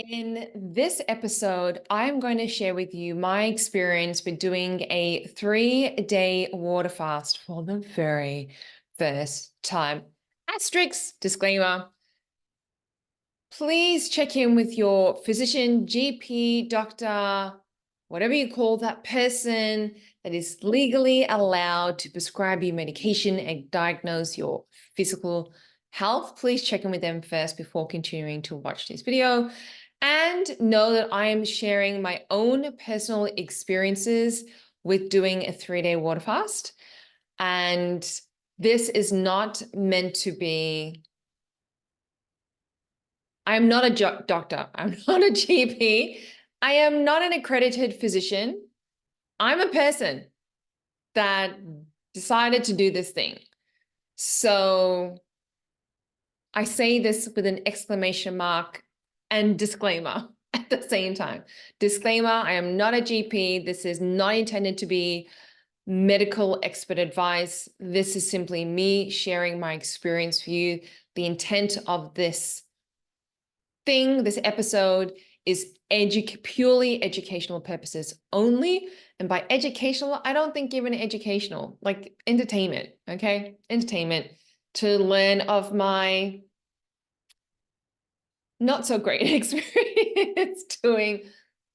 In this episode, I'm going to share with you my experience with doing a 3-day water fast for the very first time. Asterisk, disclaimer, please check in with your physician, GP, doctor, whatever you call that person that is legally allowed to prescribe you medication and diagnose your physical health. Please check in with them first before continuing to watch this video. And know that I am sharing my own personal experiences with doing a 3-day water fast. And this is not meant to be, I'm not a doctor. I'm not a GP. I am not an accredited physician. I'm a person that decided to do this thing. So I say this with an exclamation mark and disclaimer at the same time. Disclaimer, I am not a GP. This is not intended to be medical expert advice. This is simply me sharing my experience with you. The intent of this episode is purely educational purposes only. And by educational, I don't think even educational, like entertainment, okay? Entertainment to learn of my not so great experience doing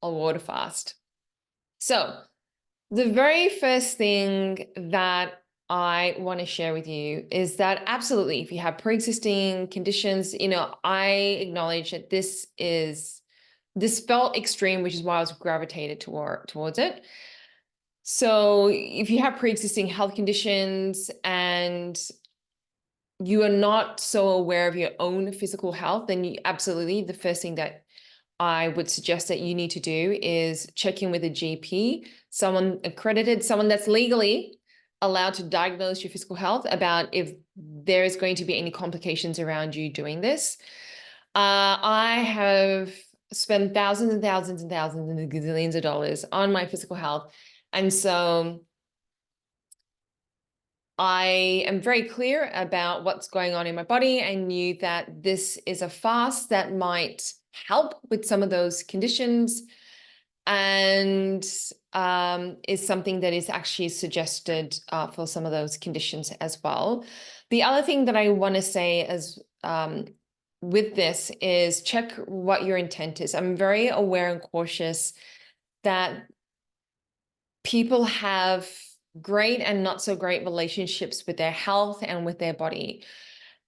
a water fast. So the very first thing that I want to share with you is that absolutely, if you have pre-existing conditions, I acknowledge that this felt extreme, which is why I was gravitated towards it. So if you have pre-existing health conditions and you are not so aware of your own physical health, then absolutely the first thing that I would suggest that you need to do is check in with a GP, someone accredited, someone that's legally allowed to diagnose your physical health, about if there is going to be any complications around you doing this. I have spent thousands and thousands and thousands and gazillions of dollars on my physical health. And so I am very clear about what's going on in my body. I knew that this is a fast that might help with some of those conditions, and is something that is actually suggested for some of those conditions as well. The other thing that I want to say as with this is check what your intent is. I'm very aware and cautious that people have great and not so great relationships with their health and with their body.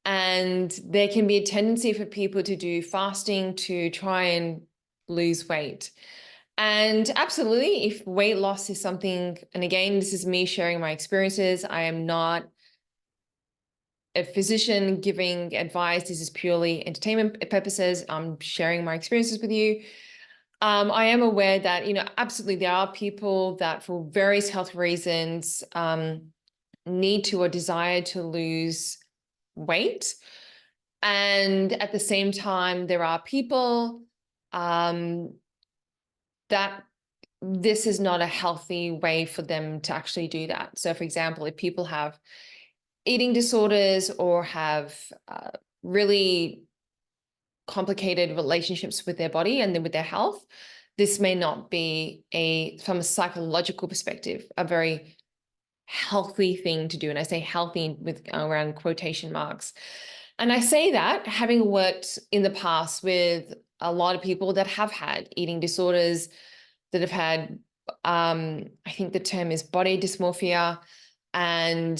And there can be a tendency for people to do fasting to try and lose weight. And absolutely, if weight loss is something, and again, this is me sharing my experiences, I am not a physician giving advice. This is purely entertainment purposes. I'm sharing my experiences with you. I am aware that, absolutely there are people that for various health reasons need to or desire to lose weight. And at the same time, there are people that this is not a healthy way for them to actually do that. So for example, if people have eating disorders or have really complicated relationships with their body and then with their health, this may not be from a psychological perspective, a very healthy thing to do. And I say healthy with around quotation marks. And I say that having worked in the past with a lot of people that have had eating disorders, that have had, I think the term is body dysmorphia. And,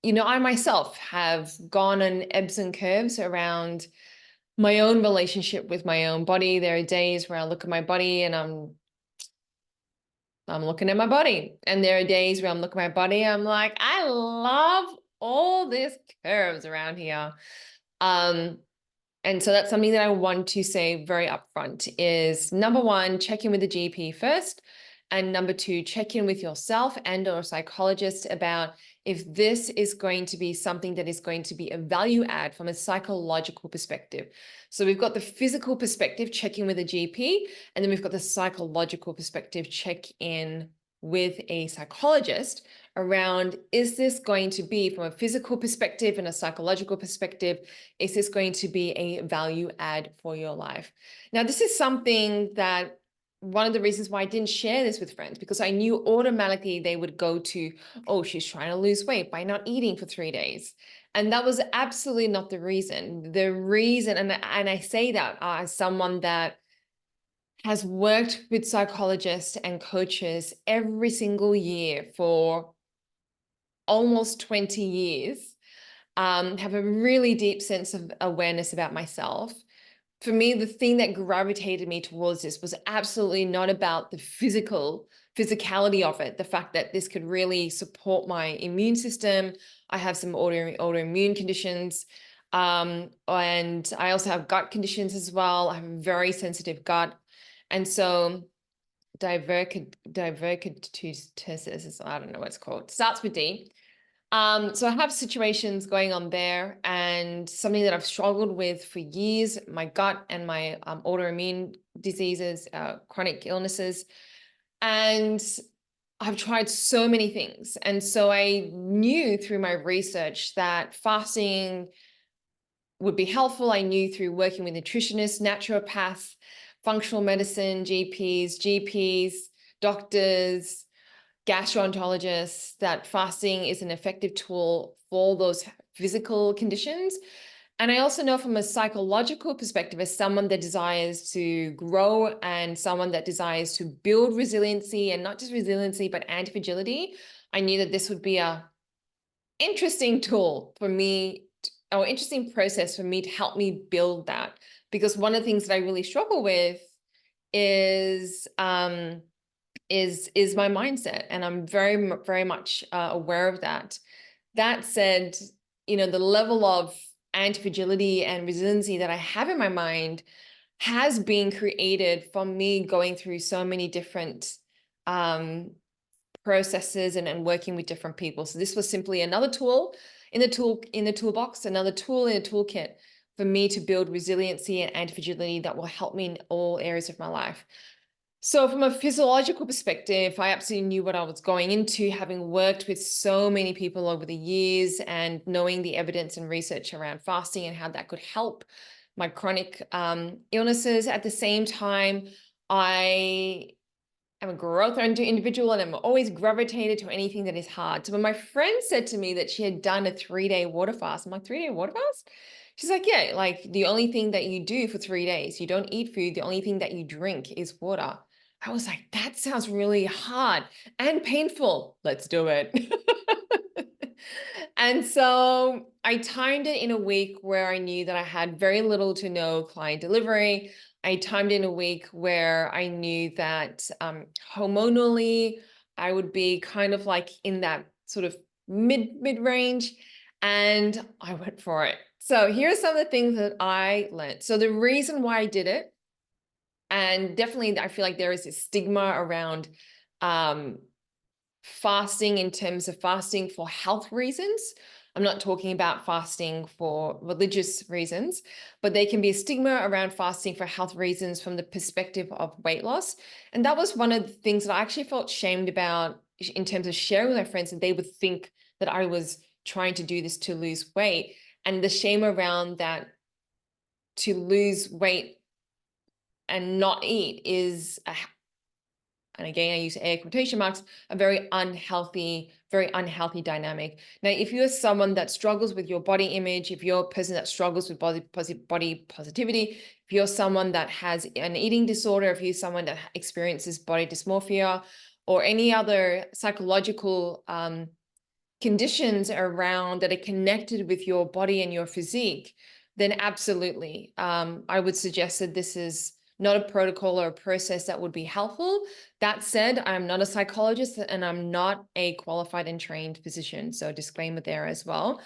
I myself have gone on ebbs and curves around my own relationship with my own body. There are days where I look at my body and I'm looking at my body. And there are days where I'm looking at my body, I'm like, I love all these curves around here. And so that's something that I want to say very upfront is, number one, check in with the GP first. And number two, check in with yourself and or a psychologist about if this is going to be something that is going to be a value add from a psychological perspective. So we've got the physical perspective, check in with a GP, and then we've got the psychological perspective, check in with a psychologist around, is this going to be, from a physical perspective and a psychological perspective, is this going to be a value add for your life? Now, this is something that, one of the reasons why I didn't share this with friends, because I knew automatically they would go to, oh, she's trying to lose weight by not eating for 3 days. And that was absolutely not the reason. The reason, and I say that as someone that has worked with psychologists and coaches every single year for almost 20 years, have a really deep sense of awareness about myself. For me, the thing that gravitated me towards this was absolutely not about the physicality of it, the fact that this could really support my immune system. I have some autoimmune conditions, and I also have gut conditions as well. I have a very sensitive gut. And so diverticulosis, I don't know what it's called, starts with D. So I have situations going on there, and something that I've struggled with for years, my gut and my autoimmune diseases, chronic illnesses. And I've tried so many things. And so I knew through my research that fasting would be helpful. I knew through working with nutritionists, naturopaths, functional medicine, GPs, doctors, gastroenterologists, that fasting is an effective tool for those physical conditions. And I also know from a psychological perspective, as someone that desires to grow and someone that desires to build resiliency, and not just resiliency, but anti-fragility, I knew that this would be a interesting tool for me, or interesting process for me to help me build that. Because one of the things that I really struggle with is my mindset, and I'm very much aware of that. That said, the level of anti-fragility and resiliency that I have in my mind has been created from me going through so many different processes and working with different people. So this was simply another tool in the toolbox, another tool in a toolkit for me to build resiliency and anti-fragility that will help me in all areas of my life. So from a physiological perspective, I absolutely knew what I was going into, having worked with so many people over the years and knowing the evidence and research around fasting and how that could help my chronic illnesses. At the same time, I am a growth individual, and I'm always gravitated to anything that is hard. So when my friend said to me that she had done a 3-day water fast, I'm like, 3-day water fast? She's like, yeah, like the only thing that you do for 3 days, you don't eat food. The only thing that you drink is water. I was like, that sounds really hard and painful. Let's do it. And so I timed it in a week where I knew that I had very little to no client delivery. I timed in a week where I knew that hormonally I would be kind of like in that sort of mid range, and I went for it. So here are some of the things that I learned. So the reason why I did it, and definitely I feel like there is this stigma around fasting, in terms of fasting for health reasons. I'm not talking about fasting for religious reasons, but there can be a stigma around fasting for health reasons from the perspective of weight loss. And that was one of the things that I actually felt shamed about in terms of sharing with my friends, and they would think that I was trying to do this to lose weight. And the shame around that, to lose weight and not eat, is and again, I use air quotation marks, a very unhealthy dynamic. Now, if you're someone that struggles with your body image, if you're a person that struggles with body positivity, if you're someone that has an eating disorder, if you're someone that experiences body dysmorphia or any other psychological conditions around that are connected with your body and your physique, then absolutely, I would suggest that this is not a protocol or a process that would be helpful. That said, I'm not a psychologist and I'm not a qualified and trained physician. So disclaimer there as well.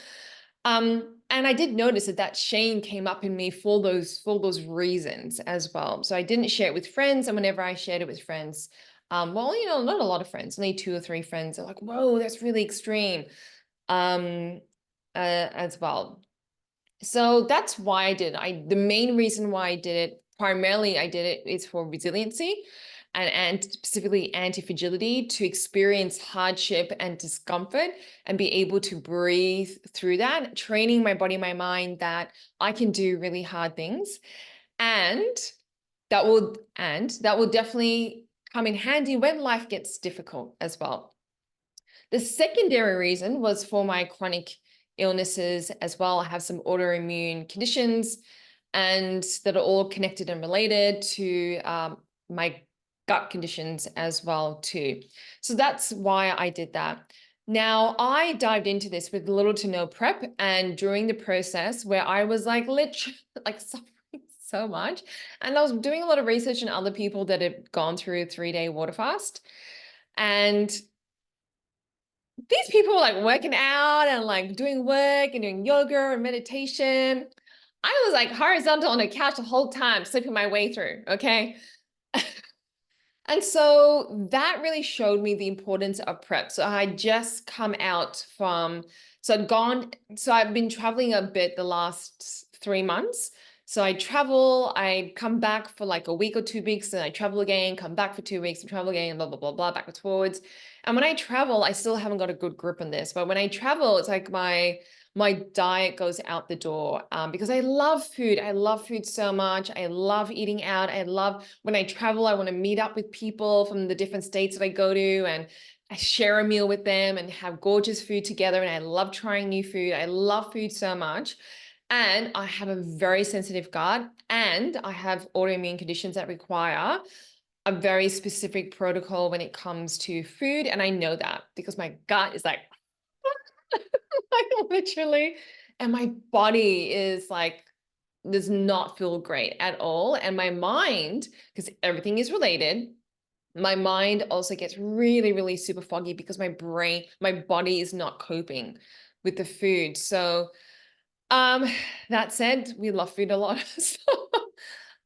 And I did notice that shame came up in me for those reasons as well. So I didn't share it with friends. And whenever I shared it with friends, well, not a lot of friends, only 2 or 3 friends are like, whoa, that's really extreme, as well. So that's why I did. The main reason why I did it, primarily I did it, is for resiliency. and specifically anti-fragility, to experience hardship and discomfort and be able to breathe through that, training my body, my mind that I can do really hard things. And that will definitely come in handy when life gets difficult as well. The secondary reason was for my chronic illnesses as well. I have some autoimmune conditions and that are all connected and related to my gut conditions as well too. So that's why I did that. Now, I dived into this with little to no prep, and during the process where I was like literally like suffering so much, and I was doing a lot of research on other people that had gone through a 3-day water fast, and these people were like working out and like doing work and doing yoga and meditation. I was like horizontal on the couch the whole time, sleeping my way through, okay? And so that really showed me the importance of prep. So I just come out from, so I've been traveling a bit the last 3 months. So I travel, I come back for like a week or 2 weeks, and I travel again, come back for 2 weeks and travel again, blah, blah, blah, blah, backwards, forwards. And when I travel, I still haven't got a good grip on this, but when I travel, it's like my diet goes out the door, because I love food. I love food so much. I love eating out. I love when I travel, I want to meet up with people from the different states that I go to, and I share a meal with them and have gorgeous food together. And I love trying new food. I love food so much. And I have a very sensitive gut, and I have autoimmune conditions that require a very specific protocol when it comes to food. And I know that because my gut is like, like literally, and my body is like, does not feel great at all. And my mind, because everything is related, my mind also gets really, really super foggy because my body is not coping with the food. So that said, we love food a lot. So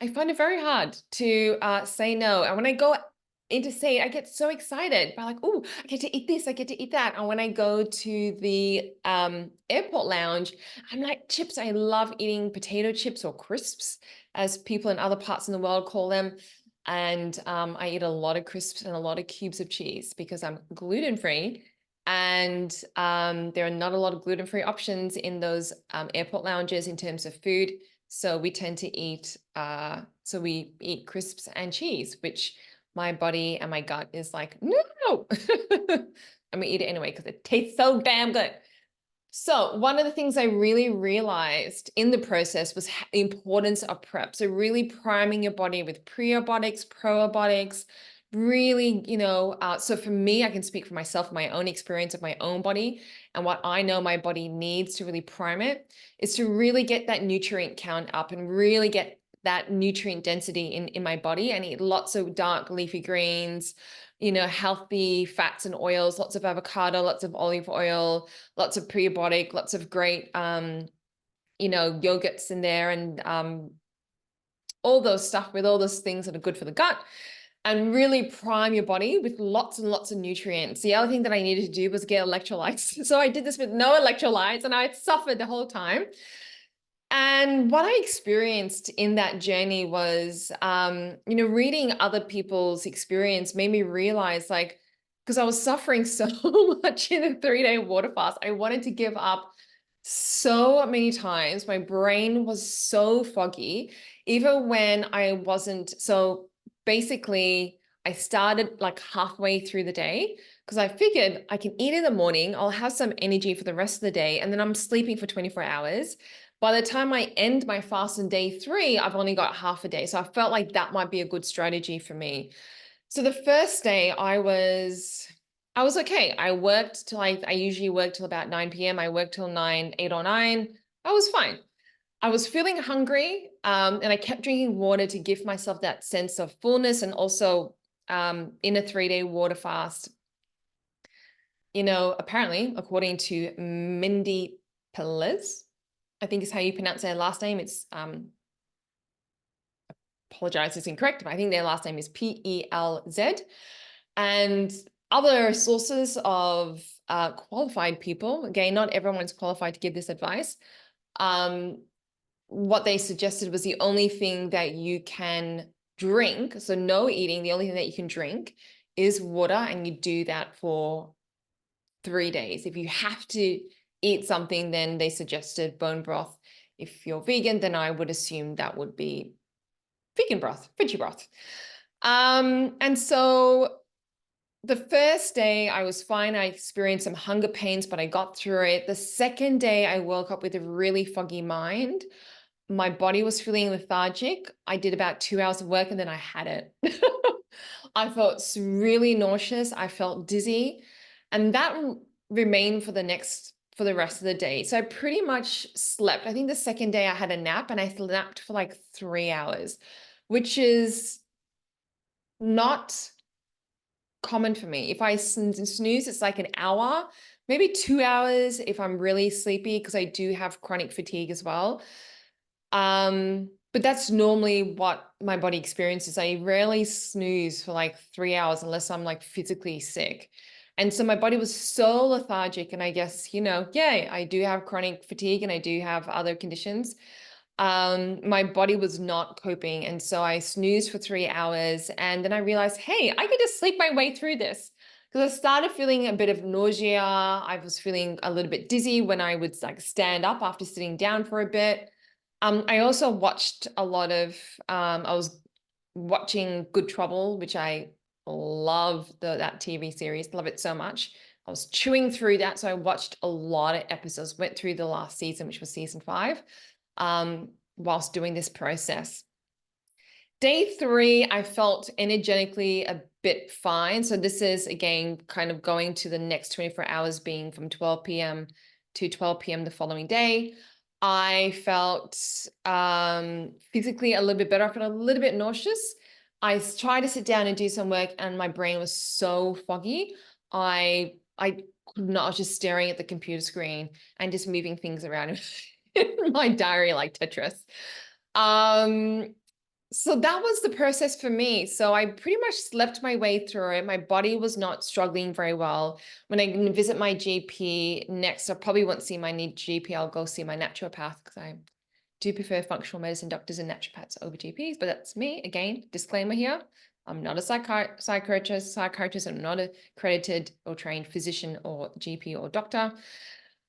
I find it very hard to say no. And when I go interstate, I get so excited by like, oh, I get to eat this, I get to eat that. And when I go to the airport lounge, I'm like, chips. I love eating potato chips, or crisps, as people in other parts in the world call them. And I eat a lot of crisps and a lot of cubes of cheese because I'm gluten-free. And there are not a lot of gluten-free options in those airport lounges in terms of food. So we tend to eat, so we eat crisps and cheese, which my body and my gut is like, no. And we eat it anyway because it tastes so damn good. So one of the things I really realized in the process was the importance of prep. So really priming your body with prebiotics, probiotics, really, so for me, I can speak for myself, my own experience of my own body, and what I know my body needs to really prime it is to really get that nutrient count up and really get that nutrient density in my body, and eat lots of dark leafy greens, healthy fats and oils, lots of avocado, lots of olive oil, lots of prebiotic, lots of great, yogurts in there, and all those stuff with all those things that are good for the gut, and really prime your body with lots and lots of nutrients. The other thing that I needed to do was get electrolytes. So I did this with no electrolytes, and I suffered the whole time. And what I experienced in that journey was, reading other people's experience made me realize, like, because I was suffering so much in a 3-day water fast, I wanted to give up so many times. My brain was so foggy, even when I wasn't. So basically, I started like halfway through the day because I figured I can eat in the morning, I'll have some energy for the rest of the day, and then I'm sleeping for 24 hours. By the time I end my fast on day 3, I've only got half a day. So I felt like that might be a good strategy for me. So the first day I was okay. I worked till I usually work till about 9 p.m. I worked till 8 or 9. I was fine. I was feeling hungry, and I kept drinking water to give myself that sense of fullness. And also in a 3-day water fast, apparently, according to Mindy Pelez, I think is how you pronounce their last name. It's apologize, it's incorrect, but I think their last name is Pelz. And other sources of qualified people, again, not everyone's qualified to give this advice. What they suggested was the only thing that you can drink, so no eating, the only thing that you can drink is water, and you do that for 3 days. If you have to eat something, then they suggested bone broth. If you're vegan, then I would assume that would be vegan broth, veggie broth. And so the first day I was fine. I experienced some hunger pains, but I got through it. The second day I woke up with a really foggy mind. My body was feeling lethargic. I did about 2 hours of work and then I had it. I felt really nauseous. I felt dizzy, and that remained for the rest of the day. So I pretty much slept. I think the second day I had a nap, and I napped for like 3 hours, which is not common for me. If I snooze, it's like an hour, maybe 2 hours if I'm really sleepy, because I do have chronic fatigue as well. But that's normally what my body experiences. I rarely snooze for like 3 hours unless I'm like physically sick. And so my body was so lethargic, and I guess, yay, I do have chronic fatigue and I do have other conditions. My body was not coping. And so I snoozed for 3 hours, and then I realized, hey, I could just sleep my way through this. Because I started feeling a bit of nausea. I was feeling a little bit dizzy when I would like stand up after sitting down for a bit. I also watched a lot of, I was watching Good Trouble, which I love that TV series, love it so much. I was chewing through that. So I watched a lot of episodes, went through the last season, which was season 5, whilst doing this process. Day 3, I felt energetically a bit fine. So this is, again, kind of going to the next 24 hours being from 12 p.m. to 12 p.m. the following day. I felt physically a little bit better. I felt a little bit nauseous. I tried to sit down and do some work, and my brain was so foggy. I could not, I was just staring at the computer screen and just moving things around in my diary like Tetris. So that was the process for me. So I pretty much slept my way through it. My body was not struggling very well. When I visit my GP next, I probably won't see my GP. I'll go see my naturopath, because I do prefer functional medicine doctors and naturopaths over GPs, but that's me. Again, disclaimer here. I'm not a psychiatrist. I'm not an accredited or trained physician or GP or doctor.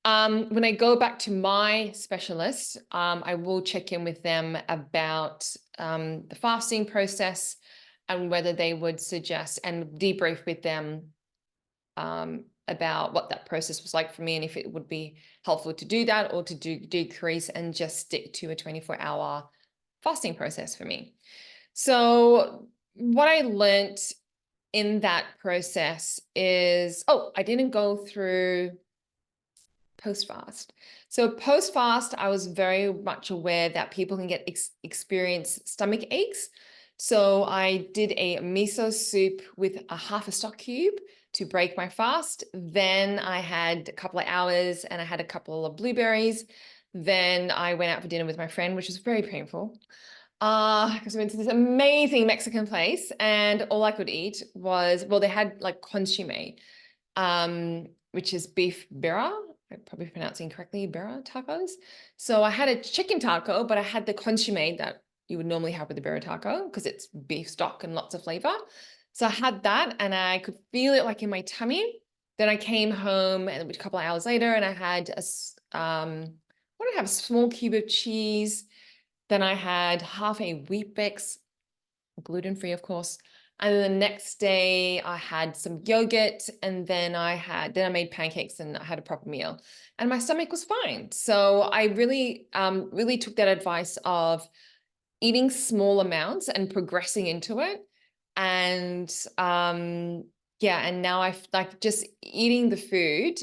When I go back to my specialist, I will check in with them about the fasting process and whether they would suggest, and debrief with them about what that process was like for me, and if it would be helpful to do that or to decrease and just stick to a 24-hour fasting process for me. So what I learned in that process is, I didn't go through post-fast. So post-fast, I was very much aware that people can experience stomach aches. So I did a miso soup with a half a stock cube to break my fast. Then I had a couple of hours and I had a couple of blueberries. Then I went out for dinner with my friend, which was very painful. Because we went to this amazing Mexican place, and all I could eat was, well, they had like consomme, which is beef birra. I'm probably pronouncing correctly, birra tacos. So I had a chicken taco, but I had the consomme that you would normally have with a birra taco, because it's beef stock and lots of flavor. So I had that, and I could feel it like in my tummy. Then I came home, and a couple of hours later, and I had what did I have? A small cube of cheese. Then I had half a Weet-Bix, gluten-free, of course. And then the next day I had some yogurt, and then I made pancakes, and I had a proper meal, and my stomach was fine. So I really, really took that advice of eating small amounts and progressing into it. And yeah, and now I like just eating the food,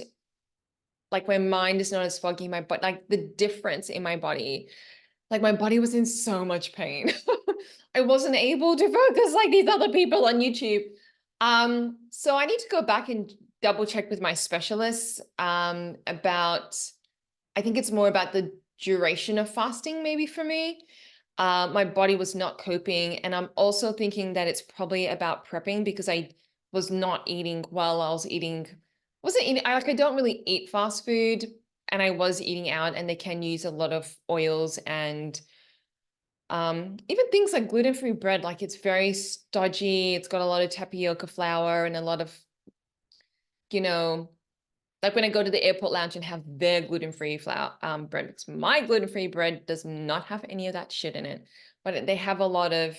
like my mind is not as foggy, but like the difference in my body, like my body was in so much pain. I wasn't able to focus like these other people on YouTube. So I need to go back and double check with my specialists about, I think it's more about the duration of fasting maybe for me. My body was not coping. And I'm also thinking that it's probably about prepping, because I was not eating well. I don't really eat fast food, and I was eating out, and they can use a lot of oils and Even things like gluten-free bread, like it's very stodgy. It's got a lot of tapioca flour and a lot of, you know, like when I go to the airport lounge and have their gluten-free flour bread, because my gluten-free bread does not have any of that shit in it, but they have a lot of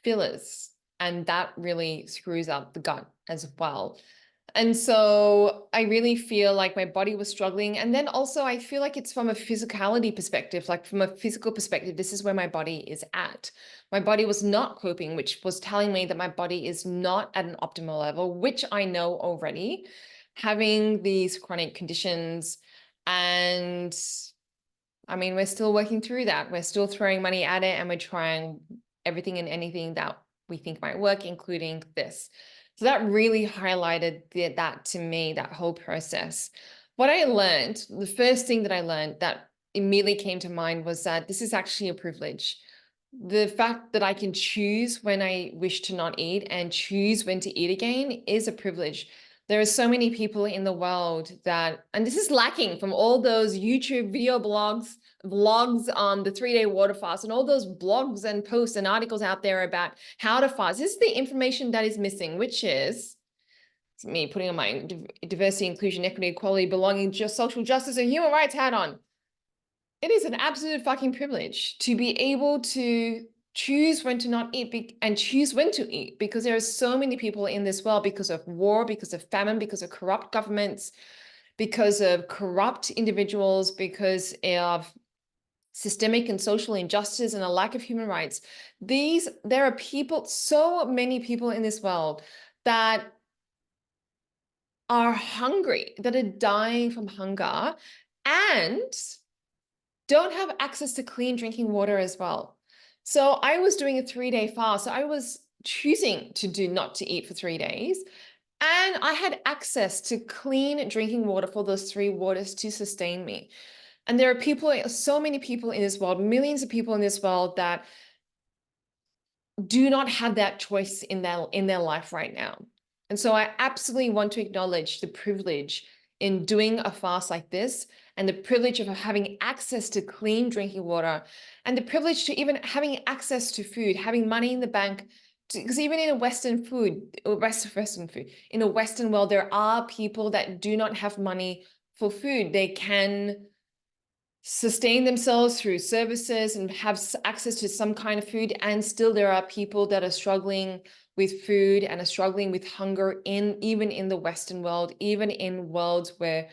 fillers, and that really screws up the gut as well. And so I really feel like my body was struggling. And then also I feel like it's from a physicality perspective, like from a physical perspective, this is where my body is at. My body was not coping, which was telling me that my body is not at an optimal level, which I know already, having these chronic conditions. And I mean, we're still working through that. We're still throwing money at it, and we're trying everything and anything that we think might work, including this. So that really highlighted that to me, that whole process. What I learned, the first thing that I learned that immediately came to mind was that this is actually a privilege. The fact that I can choose when I wish to not eat and choose when to eat again is a privilege. There are so many people in the world that, and this is lacking from all those YouTube video vlogs on the 3-day water fast and all those blogs and posts and articles out there about how to fast. This is the information that is missing, which is me putting on my diversity, inclusion, equity, equality, belonging, just social justice and human rights hat on. It is an absolute fucking privilege to be able to choose when to not eat and choose when to eat, because there are so many people in this world, because of war, because of famine, because of corrupt governments, because of corrupt individuals, because of systemic and social injustice and a lack of human rights. There are people, so many people in this world that are hungry, that are dying from hunger, and don't have access to clean drinking water as well. So I was doing a 3-day fast. So I was choosing to not to eat for 3 days. And I had access to clean drinking water for those 3 waters to sustain me. And there are people, so many people in this world, millions of people in this world that do not have that choice in their life right now. And so I absolutely want to acknowledge the privilege in doing a fast like this, and the privilege of having access to clean drinking water, and the privilege to even having access to food, having money in the bank. Because even in a Western food, in a Western world, there are people that do not have money for food. They can sustain themselves through services and have access to some kind of food, and still there are people that are struggling with food and are struggling with hunger even in the Western world, even in worlds where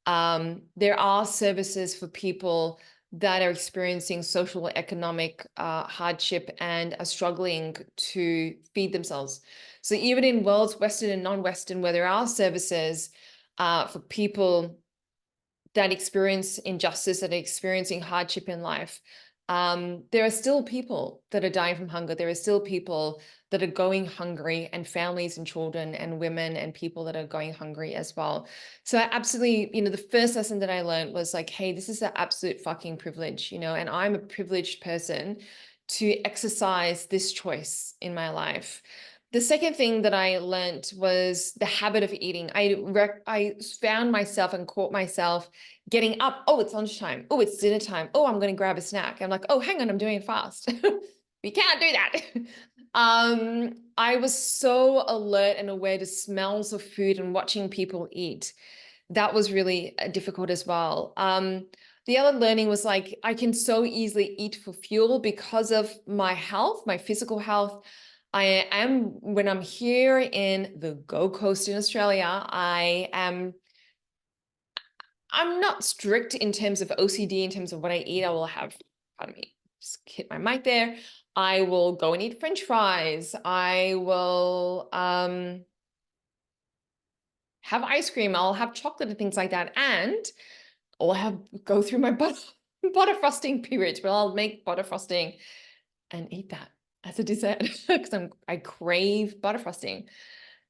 there are services for people that are experiencing social economic hardship and are struggling to feed themselves. So even in worlds, Western and non-Western, where there are services for people that experience injustice, that are experiencing hardship in life, there are still people that are dying from hunger. There are still people that are going hungry, and families and children and women and people that are going hungry as well. So I absolutely, the first lesson that I learned was like, hey, this is an absolute fucking privilege, and I'm a privileged person to exercise this choice in my life. The second thing that I learned was the habit of eating. I found myself and caught myself getting up. Oh, it's lunchtime. Oh, it's dinner time. Oh, I'm going to grab a snack. I'm like, oh, hang on, I'm doing it fast. We can't do that. I was so alert and aware to smells of food and watching people eat. That was really difficult as well. The other learning was like, I can so easily eat for fuel because of my health, my physical health. When I'm here in the Gold Coast in Australia, I'm not strict in terms of OCD, in terms of what I eat. I will have, pardon me, just hit my mic there. I will go and eat French fries. I will have ice cream. I'll have chocolate and things like that. And I'll go through my butter frosting periods where I'll make butter frosting and eat that as a dessert because I crave butter frosting.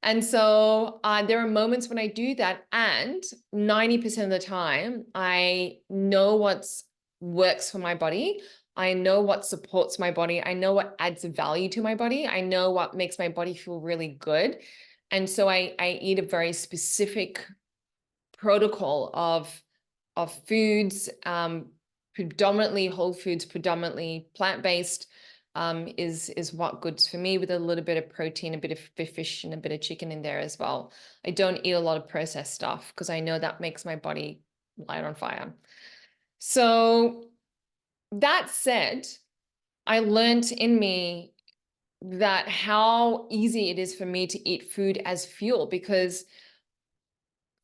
And so there are moments when I do that, and 90% of the time, I know what works for my body. I know what supports my body. I know what adds value to my body. I know what makes my body feel really good. And so I eat a very specific protocol of foods, predominantly whole foods, predominantly plant-based, is what goods for me, with a little bit of protein, a bit of fish, and a bit of chicken in there as well. I don't eat a lot of processed stuff because I know that makes my body light on fire. So that said, I learned in me that how easy it is for me to eat food as fuel, because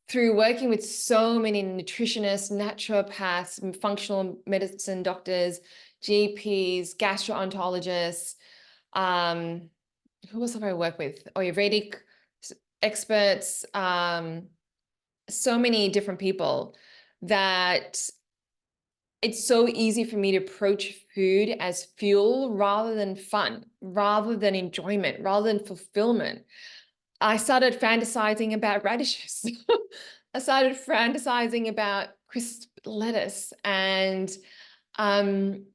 through working with so many nutritionists, naturopaths, functional medicine doctors, GPs, gastroenterologists, who else have I worked with? Ayurvedic experts, so many different people, that it's so easy for me to approach food as fuel rather than fun, rather than enjoyment, rather than fulfillment. I started fantasizing about radishes. I started fantasizing about crisp lettuce and, um,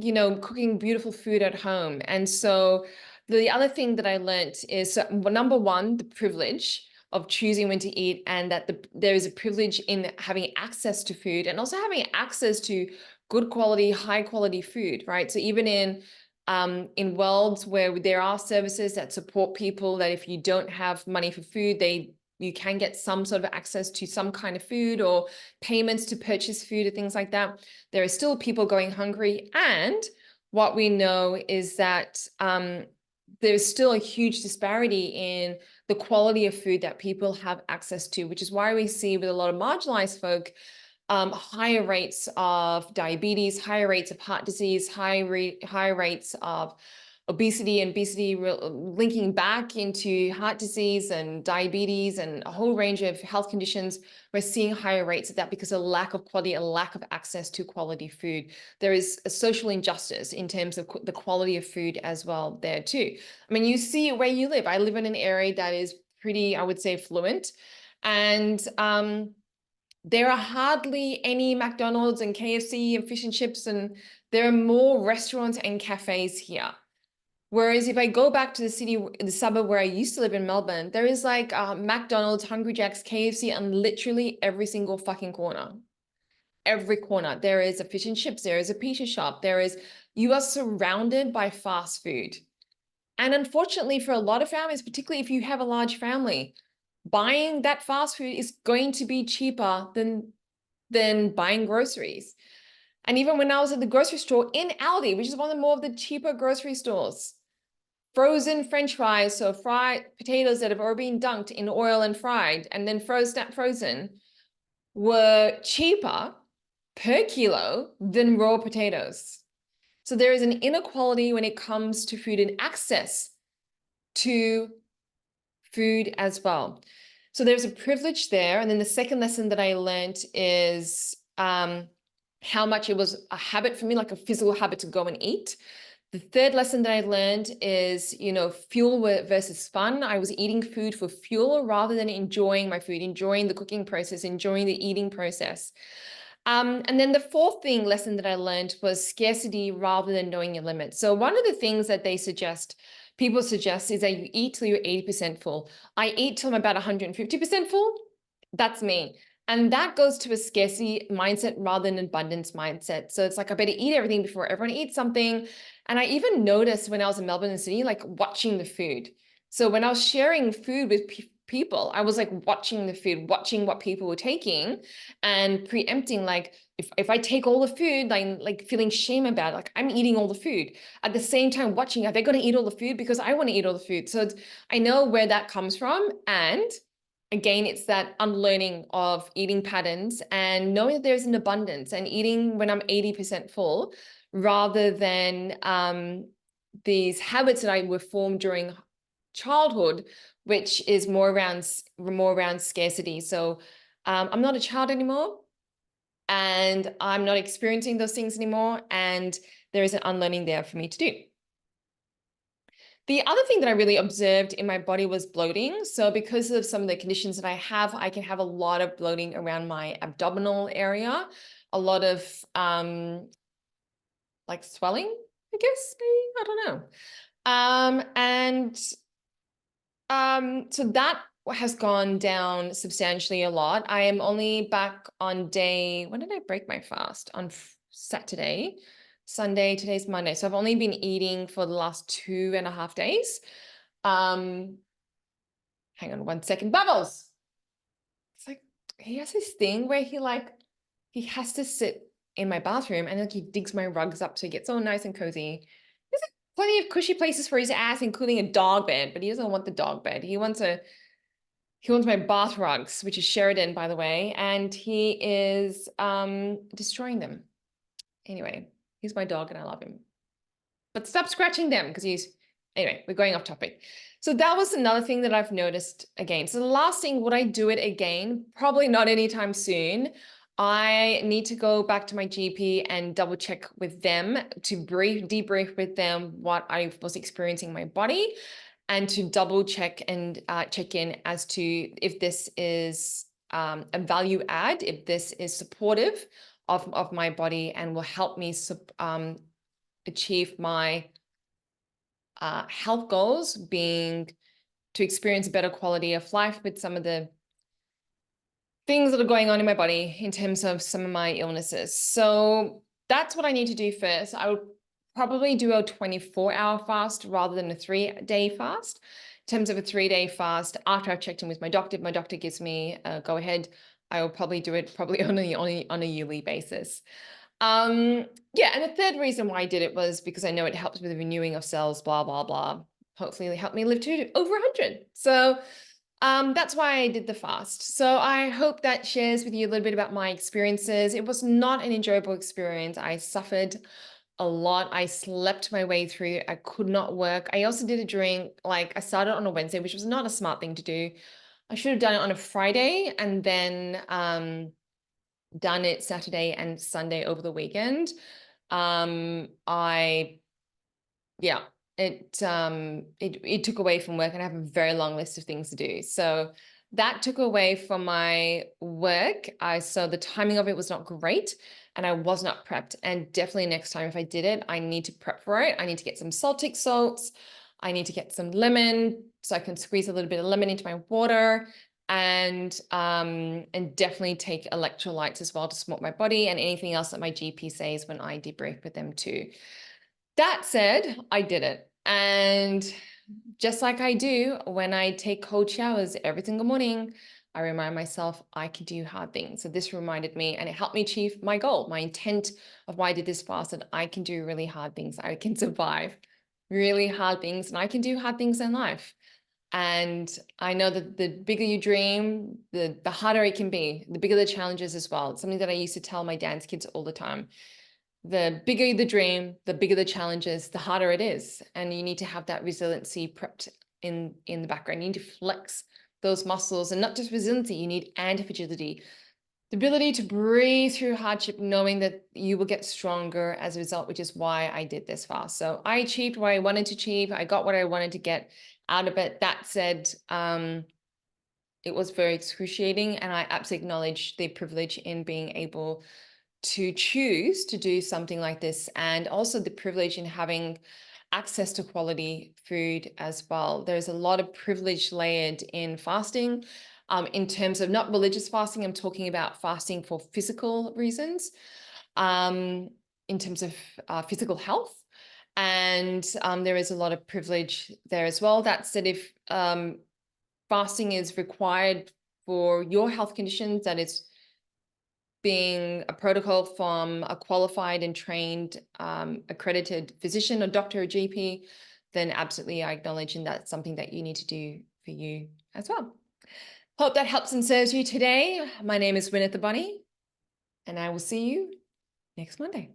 cooking beautiful food at home. And so the other thing that I learned is, number one, the privilege of choosing when to eat, and that there is a privilege in having access to food, and also having access to good quality, high quality food, right? So even in worlds where there are services that support people, that if you don't have money for food, you can get some sort of access to some kind of food, or payments to purchase food or things like that. There are still people going hungry. And what we know is that there's still a huge disparity in the quality of food that people have access to, which is why we see with a lot of marginalized folk, higher rates of diabetes, higher rates of heart disease, higher rates of obesity, and obesity linking back into heart disease and diabetes and a whole range of health conditions. We're seeing higher rates of that because of lack of quality, a lack of access to quality food. There is a social injustice in terms of the quality of food as well there too. I mean, you see it where you live. I live in an area that is pretty, I would say, fluent. And there are hardly any McDonald's and KFC and fish and chips, and there are more restaurants and cafes here. Whereas if I go back to the suburb where I used to live in Melbourne, there is like McDonald's, Hungry Jack's, KFC, and literally every single fucking corner. Every corner. There is a fish and chips, there is a pizza shop, you are surrounded by fast food. And unfortunately for a lot of families, particularly if you have a large family, buying that fast food is going to be cheaper than buying groceries. And even when I was at the grocery store in Aldi, which is one of the more of the cheaper grocery stores, frozen French fries, so fried potatoes that have already been dunked in oil and fried and then frozen, were cheaper per kilo than raw potatoes. So there is an inequality when it comes to food and access to food as well. So there's a privilege there. And then the second lesson that I learned is how much it was a habit for me, like a physical habit to go and eat. The third lesson that I learned is, fuel versus fun. I was eating food for fuel rather than enjoying my food, enjoying the cooking process, enjoying the eating process. And then the fourth lesson that I learned was scarcity rather than knowing your limits. So one of the things that people suggest is that you eat till you're 80% full. I eat till I'm about 150% full. That's me. And that goes to a scarcity mindset rather than an abundance mindset. So it's like, I better eat everything before everyone eats something. And I even noticed when I was in Melbourne City, like watching the food. So when I was sharing food with people, I was like watching the food, watching what people were taking, and preempting, like, if I take all the food, I'm like feeling shame about it, like I'm eating all the food. At the same time watching, are they going to eat all the food? Because I want to eat all the food. So I know where that comes from. And again, it's that unlearning of eating patterns and knowing that there's an abundance, and eating when I'm 80% full, rather than these habits that I were formed during childhood, which is more around scarcity. So I'm not a child anymore, and I'm not experiencing those things anymore. And there is an unlearning there for me to do. The other thing that I really observed in my body was bloating. So because of some of the conditions that I can have a lot of bloating around my abdominal area, a lot of like swelling, I guess, maybe, I don't know. So that has gone down substantially a lot. I am only back on day, when did I break my fast? On Saturday, Sunday, today's Monday. So I've only been eating for the last 2.5 days. Hang on 1 second. Bubbles. It's like, he has this thing where he has to sit in my bathroom and like he digs my rugs up so he gets all nice and cozy. There's plenty of cushy places for his ass, including a dog bed, but he doesn't want the dog bed. He wants my bath rugs, which is Sheridan, by the way, and he is destroying them. Anyway, he's my dog and I love him. But stop scratching them because anyway, we're going off topic. So that was another thing that I've noticed again. So the last thing, would I do it again? Probably not anytime soon. I need to go back to my GP and double check with them to debrief with them what I was experiencing in my body, and to double check and check in as to if this is a value add, if this is supportive of my body and will help me achieve my health goals, being to experience a better quality of life with some of the things that are going on in my body in terms of some of my illnesses. So that's what I need to do first. I would probably do a 24-hour fast rather than a 3-day fast. In terms of a 3-day fast, after I've checked in with my doctor, if my doctor gives me a go ahead, I will probably do it on a yearly basis. Yeah, and the third reason why I did it was because I know it helps with the renewing of cells, blah, blah, blah. Hopefully it helped me live to over 100. So that's why I did the fast. So I hope that shares with you a little bit about my experiences. It was not an enjoyable experience. I suffered a lot. I slept my way through. I could not work. I also did it during, like, I started on a Wednesday, which was not a smart thing to do. I should have done it on a Friday and then done it Saturday and Sunday over the weekend. It took away from work and I have a very long list of things to do. So that took away from my work. So the timing of it was not great and I was not prepped. And definitely next time if I did it, I need to prep for it. I need to get some Celtic salts. I need to get some lemon so I can squeeze a little bit of lemon into my water, and definitely take electrolytes as well to support my body, and anything else that my GP says when I debrief with them too. That said, I did it. And just like I do when I take cold showers every single morning, I remind myself I can do hard things. So this reminded me and it helped me achieve my goal, my intent of why I did this fast, that I can do really hard things. I can survive really hard things and I can do hard things in life. And I know that the bigger you dream, the harder it can be, the bigger the challenges as well. It's something that I used to tell my dance kids all the time. The bigger the dream, the bigger the challenges, the harder it is. And you need to have that resiliency prepped in the background. You need to flex those muscles, and not just resiliency, you need anti-fragility. The ability to breathe through hardship, knowing that you will get stronger as a result, which is why I did this fast. So I achieved what I wanted to achieve. I got what I wanted to get out of it. That said, it was very excruciating, and I absolutely acknowledge the privilege in being able to choose to do something like this, and also the privilege in having access to quality food as well. There's a lot of privilege layered in fasting. In terms of not religious fasting, I'm talking about fasting for physical reasons, in terms of physical health. And there is a lot of privilege there as well. That said, if fasting is required for your health conditions, that is being a protocol from a qualified and trained accredited physician or doctor or GP, then absolutely I acknowledge, and that's something that you need to do for you as well. Hope that helps and serves you today. My name is Winnet the Bunny, and I will see you next Monday.